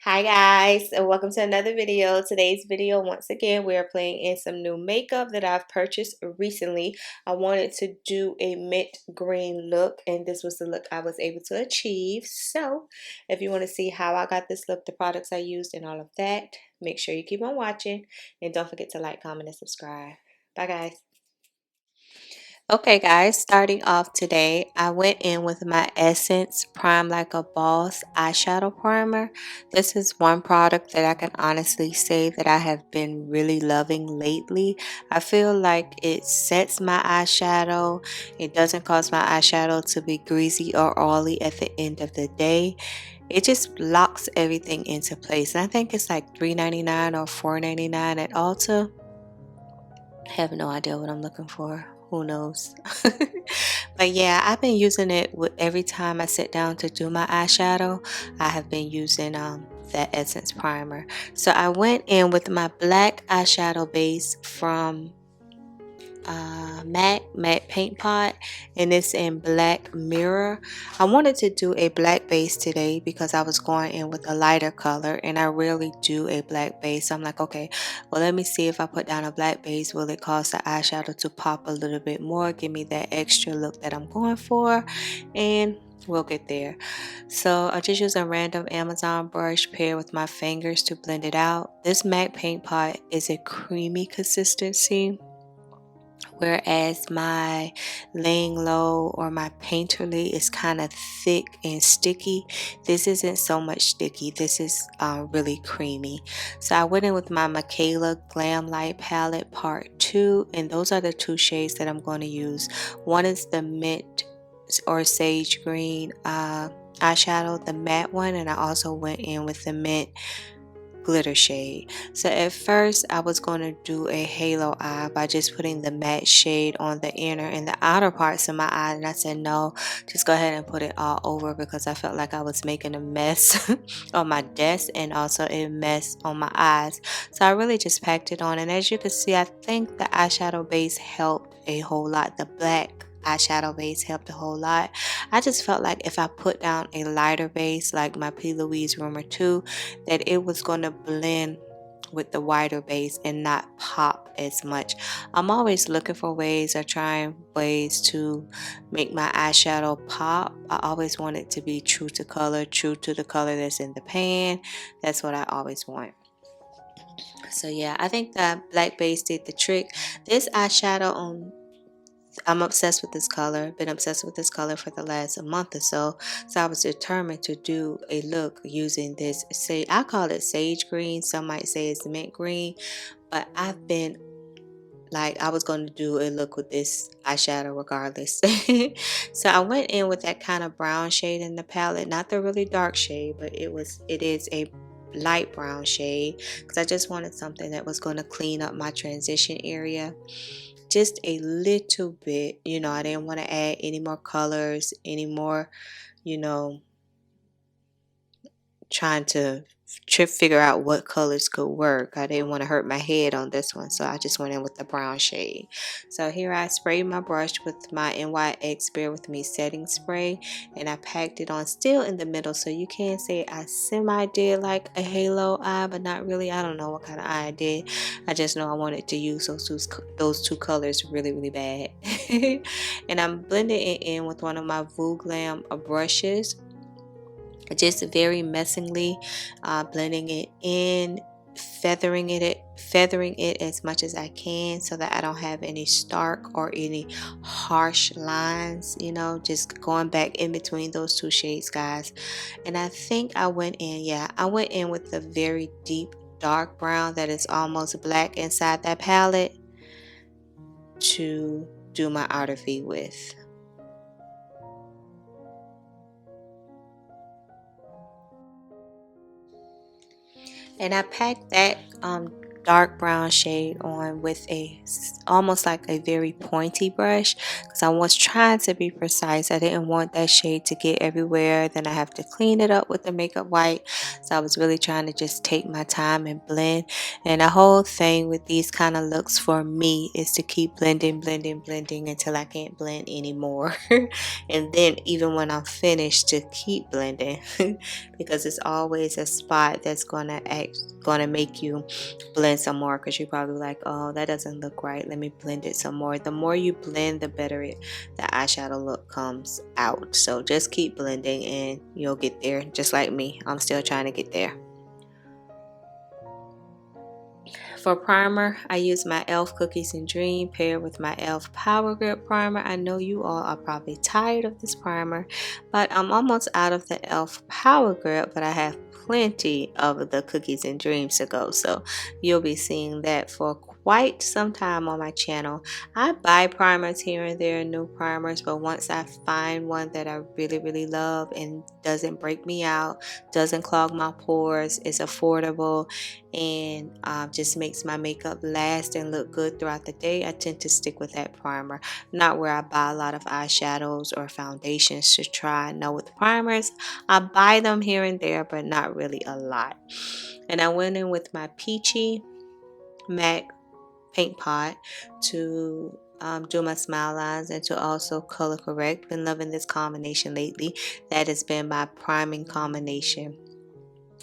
Hi guys, and welcome to another video. Today's video, once again, we are playing in some new makeup that I've purchased recently. I wanted to do a mint green look, and this was the look I was able to achieve. So, if you want to see how I got this look, the products I used, and all of that, make sure you keep on watching, and don't forget to like, comment, and subscribe. Bye guys. Okay guys, starting off today, I went in with my Essence Prime Like a Boss eyeshadow primer. This is one product that I can honestly say that I have been really loving lately. I feel like it sets my eyeshadow. It doesn't cause my eyeshadow to be greasy or oily at the end of the day. It just locks everything into place. And I think it's like $3.99 or $4.99 at Ulta. I have no idea what I'm looking for. Who knows? But yeah, I've been using it with every time I sit down to do my eyeshadow. I have been using that Essence primer. So I went in with my black eyeshadow base from matte paint pot, and it's in black mirror. I wanted to do a black base today because I was going in with a lighter color, and I rarely do a black base. So I'm like, okay, well, let me see if I put down a black base, will it cause the eyeshadow to pop a little bit more, give me that extra look that I'm going for, and we'll get there. So I just use a random Amazon brush paired with my fingers to blend it out. This matte paint pot is a creamy consistency, whereas my laying low or my painterly is kind of thick and sticky. This isn't so much sticky. This is really creamy. So I went in with my MIKAYLA GLAMLITE palette part 2, and those are the two shades that I'm going to use. One is the mint or sage green eyeshadow, the matte one, and I also went in with the mint glitter shade. So at first I was going to do a halo eye by just putting the matte shade on the inner and the outer parts of my eye, and I said no, just go ahead and put it all over because I felt like I was making a mess on my desk and also a mess on my eyes. So I really just packed it on, and as you can see, I think the eyeshadow base helped a whole lot. The black eyeshadow base helped a whole lot. I just felt like if I put down a lighter base like my P. Louise Rumor 2, that it was going to blend with the wider base and not pop as much. I'm always looking for ways or trying ways to make my eyeshadow pop. I always want it to be true to color, true to the color that's in the pan. That's what I always want. So yeah, I think that black base did the trick. This eyeshadow on, I'm obsessed with this color. Been obsessed with this color for the last month or so. So I was determined to do a look using this. Say I call it sage green. Some might say it's mint green, but I've been like I was going to do a look with this eyeshadow regardless. So I went in with that kind of brown shade in the palette, not the really dark shade, but it is a light brown shade because I just wanted something that was going to clean up my transition area just a little bit. I didn't want to add any more colors, any more, you know, trying to figure out what colors could work. I didn't want to hurt my head on this one, so I just went in with the brown shade. So here I sprayed my brush with my NYX Bear With Me setting spray, and I packed it on still in the middle, so you can say I semi did like a halo eye, but not really. I don't know what kind of eye I did. I just know I wanted to use those two colors really bad. And I'm blending it in with one of my Voo Glam brushes, just very messingly blending it in, feathering it as much as I can so that I don't have any stark or any harsh lines, just going back in between those two shades, guys. And I think I went in with the very deep dark brown that is almost black inside that palette to do my outer V with. And I packed that dark brown shade on with a almost like a very pointy brush because I was trying to be precise. I didn't want that shade to get everywhere. Then I have to clean it up with the makeup wipe. So I was really trying to just take my time and blend. And the whole thing with these kind of looks for me is to keep blending, blending, blending until I can't blend anymore. And then even when I'm finished, to keep blending because it's always a spot that's gonna make you blend some more, because you're probably like, oh, that doesn't look right, let me blend it some more. The more you blend, the better the eyeshadow look comes out. So just keep blending and you'll get there. Just like me, I'm still trying to get there. For primer, I use my e.l.f. Cookies and Dream paired with my e.l.f. Power Grip Primer. I know you all are probably tired of this primer, but I'm almost out of the e.l.f. Power Grip, but I have plenty of the Cookies and Dreams to go. So you'll be seeing that for quite some time on my channel. I buy primers here and there, new primers, but once I find one that I really, really love and doesn't break me out, doesn't clog my pores, is affordable, and just makes my makeup last and look good throughout the day, I tend to stick with that primer. Not where I buy a lot of eyeshadows or foundations to try. No, with primers, I buy them here and there, but not really a lot. And I went in with my Peachy MAC paint pot to do my smile lines and to also color correct. Been loving this combination lately. That has been my priming combination.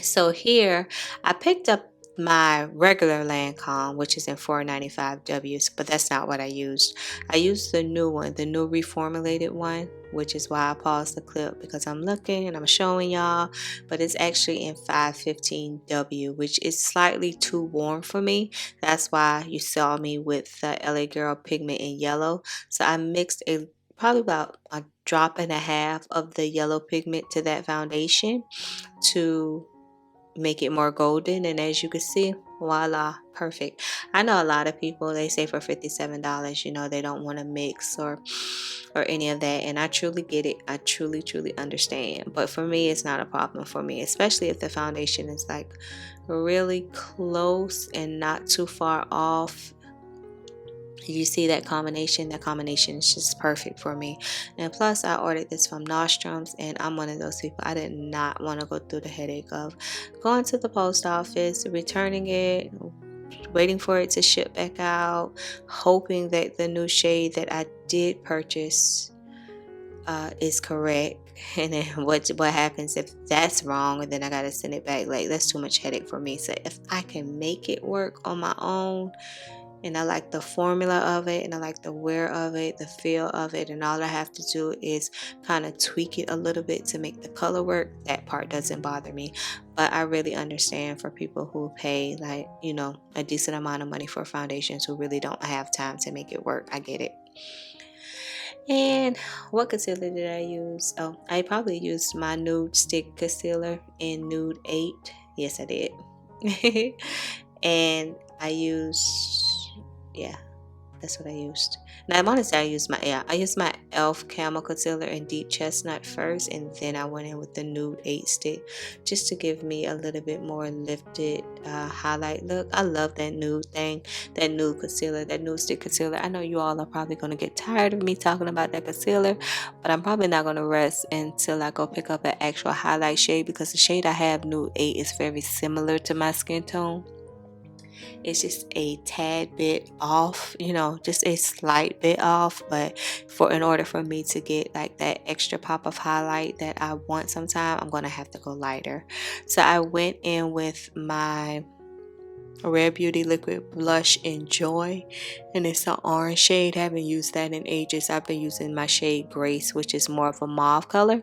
So here I picked up my regular Lancome, which is in 495 Ws, but that's not what I used. I used the new one, the new reformulated one, which is why I paused the clip, because I'm looking and I'm showing y'all, but it's actually in 515 W, which is slightly too warm for me. That's why you saw me with the LA Girl pigment in yellow. So I mixed probably about a drop and a half of the yellow pigment to that foundation to make it more golden, and as you can see, voila, perfect. I know a lot of people, they say for $57, you know, they don't want to mix or any of that, and I truly get it. I truly understand, but for me, it's not a problem for me, especially if the foundation is like really close and not too far off. You see that combination is just perfect for me. And plus, I ordered this from Nostrums, and I'm one of those people, I did not want to go through the headache of going to the post office, returning it, waiting for it to ship back out, hoping that the new shade that I did purchase is correct. And then what happens if that's wrong, and then I gotta send it back? Like, that's too much headache for me. So if I can make it work on my own, and I like the formula of it, and I like the wear of it, the feel of it, and all I have to do is kind of tweak it a little bit to make the color work, that part doesn't bother me. But I really understand for people who pay, like, you know, a decent amount of money for foundations who really don't have time to make it work. I get it. And what concealer did I use? Oh, I probably used my nude stick concealer in nude 8. Yes, I did. And I used, yeah, that's what I used. Now I want to say I used my e.l.f. Camel Concealer in Deep Chestnut first, and then I went in with the Nude 8 stick just to give me a little bit more lifted highlight look. I love that nude thing, that nude concealer, that nude stick concealer. I know you all are probably going to get tired of me talking about that concealer, but I'm probably not going to rest until I go pick up an actual highlight shade, because the shade I have, Nude 8, is very similar to my skin tone. It's just a tad bit off, you know, just a slight bit off, but in order for me to get like that extra pop of highlight that I want sometime, I'm gonna have to go lighter. So I went in with my Rare Beauty liquid blush in Joy, and it's an orange shade. I haven't used that in ages. I've been using my shade Grace, which is more of a mauve color.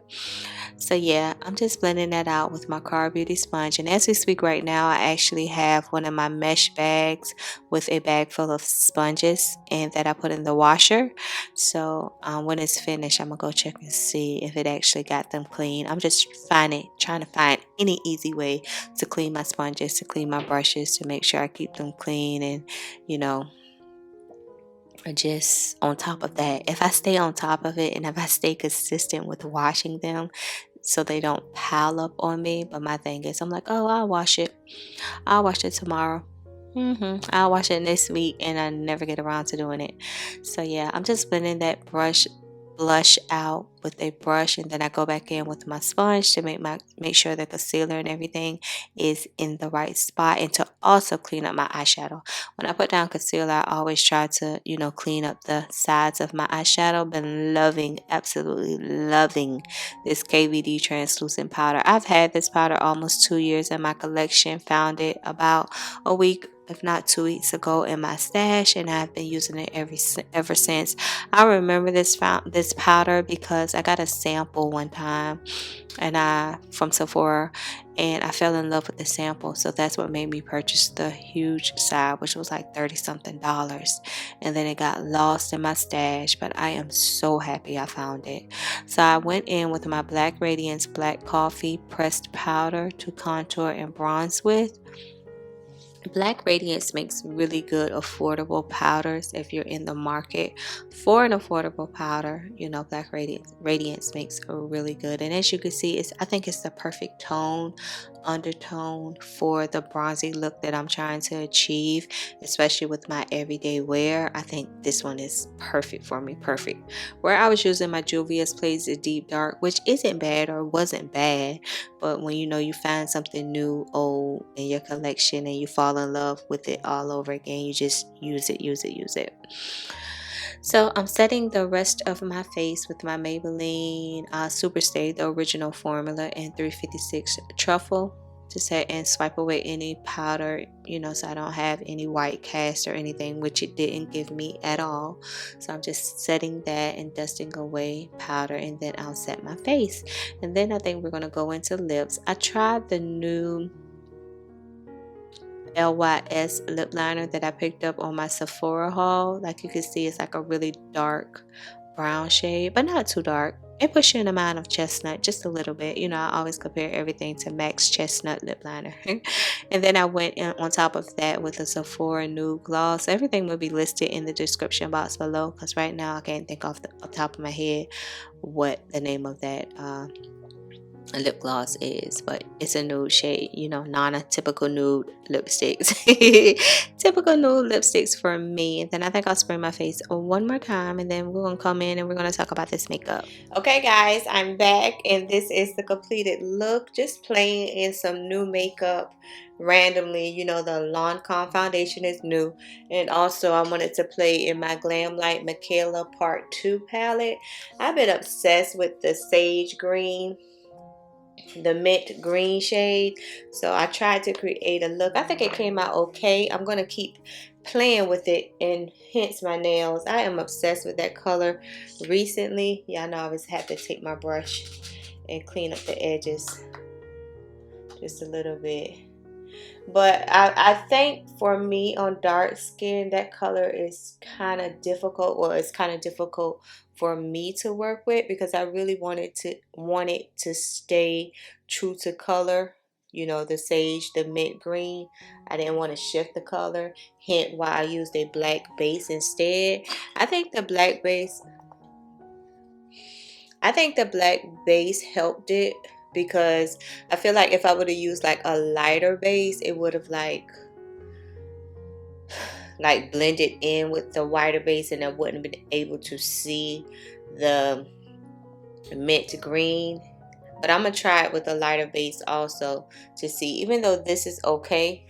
So yeah, I'm just blending that out with my Car Beauty sponge. And as we speak right now, I actually have one of my mesh bags with a bag full of sponges, and that I put in the washer. So when it's finished, I'm gonna go check and see if it actually got them clean. I'm just trying to find any easy way to clean my sponges, to clean my brushes, to make sure I keep them clean, and you know, just on top of that, if I stay on top of it and if I stay consistent with washing them so they don't pile up on me. But my thing is, I'm like, oh, I'll wash it tomorrow. I'll wash it next week and I never get around to doing it. So yeah, I'm just blending that blush out with a brush, and then I go back in with my sponge to make sure the concealer and everything is in the right spot, and to also clean up my eyeshadow. When I put down concealer, I always try to, clean up the sides of my eyeshadow. Been loving, absolutely loving this KVD translucent powder. I've had this powder almost 2 years in my collection. Found it about a week, if not 2 weeks ago, in my stash, and I've been using it ever since. I remember this powder because I got a sample one time, and from Sephora, and I fell in love with the sample. So that's what made me purchase the huge side, which was like 30 something dollars, and then it got lost in my stash. But I am so happy I found it. So I went in with my Black Radiance Black Coffee pressed powder to contour and bronze with. Black Radiance makes really good affordable powders. If you're in the market for an affordable powder, Black Radiance makes a really good. And as you can see, I think it's the perfect undertone for the bronzy look that I'm trying to achieve, especially with my everyday wear. I think this one is perfect for me. Perfect. Where I was using my Juvia'splace Deep Dark, which isn't bad or wasn't bad, but when you find something new, old in your collection, and you fall in love with it all over again, you just use it. So I'm setting the rest of my face with my Maybelline Super Stay, the original formula, and 356 Truffle to set and swipe away any powder, so I don't have any white cast or anything, which it didn't give me at all. So I'm just setting that and dusting away powder, and then I'll set my face. And then I think we're going to go into lips. I tried the new LYS lip liner that I picked up on my Sephora haul. Like you can see, it's like a really dark brown shade, but not too dark. It puts you in the mind of chestnut just a little bit. I always compare everything to MAC's chestnut lip liner. And then I went in on top of that with a Sephora nude gloss. Everything will be listed in the description box below, because right now I can't think off the top of my head what the name of that lip gloss is, but it's a nude shade, non-typical nude lipsticks. Typical nude lipsticks for me. And then I think I'll spray my face one more time, and then we're gonna come in and we're gonna talk about this makeup. Okay guys, I'm back, and this is the completed look. Just playing in some new makeup randomly. The Lancome foundation is new, and also I wanted to play in my GLAMLITE MIKAYLA Part 2 palette. I've been obsessed with the sage green, the mint green shade, so I tried to create a look. I think it came out okay. I'm gonna keep playing with it, and hence my nails. I am obsessed with that color recently. Yeah, I know I always have to take my brush and clean up the edges just a little bit. But I think for me on dark skin, that color is kind of difficult. Well, it's kind of difficult for me to work with, because I really want it to stay true to color. The sage, the mint green. I didn't want to shift the color. Hence why I used a black base instead. I think the black base helped it, because I feel like if I would have used like a lighter base, it would have like blended in with the whiter base, and I wouldn't have been able to see the mint green. But I'm gonna try it with a lighter base also to see, even though this is okay,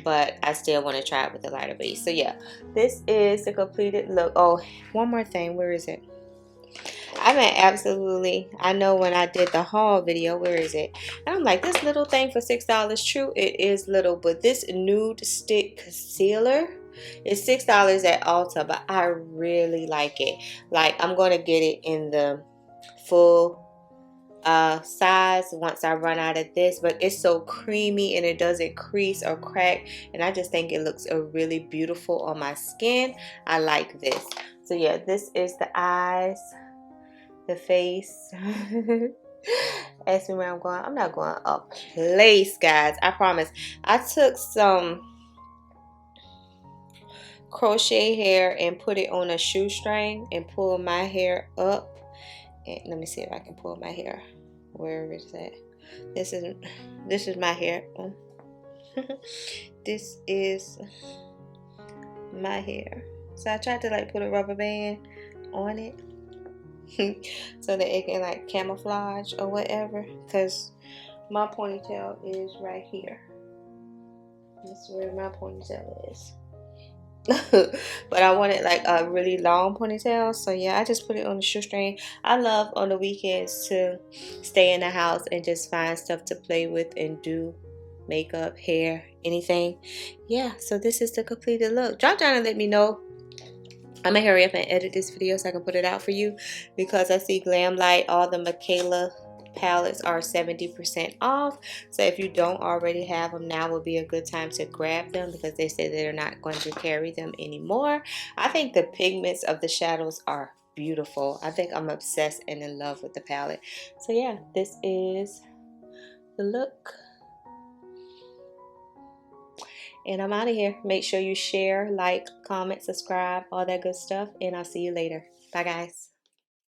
but I still want to try it with a lighter base. So yeah, this is the completed look. Oh, one more thing. Where is it? I know when I did the haul video, where is it? And I'm like, this little thing for $6. True, it is little, but this nude stick concealer is $6 at Ulta, but I really like it. Like, I'm going to get it in the full size once I run out of this, but it's so creamy and it doesn't crease or crack, and I just think it looks really beautiful on my skin. I like this. So yeah, this is the eyes, the face. Ask me where I'm going. I'm not going a place, guys. I promise. I took some crochet hair and put it on a shoestring and pull my hair up. And let me see if I can pull my hair. Where is that? This is my hair. This is my hair. So I tried to like put a rubber band on it so that it can like camouflage or whatever, because my ponytail is right here. That's where my ponytail is. But I wanted like a really long ponytail, so yeah, I just put it on the shoestring. I love on the weekends to stay in the house and just find stuff to play with and do makeup, hair, anything. Yeah, so this is the completed look. Drop down and let me know. I'm gonna hurry up and edit this video so I can put it out for you, because I see GLAMLITE, all the MIKAYLA palettes are 70% off. So if you don't already have them, now would be a good time to grab them, because they say they're not going to carry them anymore. I think the pigments of the shadows are beautiful. I think I'm obsessed and in love with the palette. So yeah, this is the look. And I'm out of here. Make sure you share, like, comment, subscribe, all that good stuff. And I'll see you later. Bye, guys.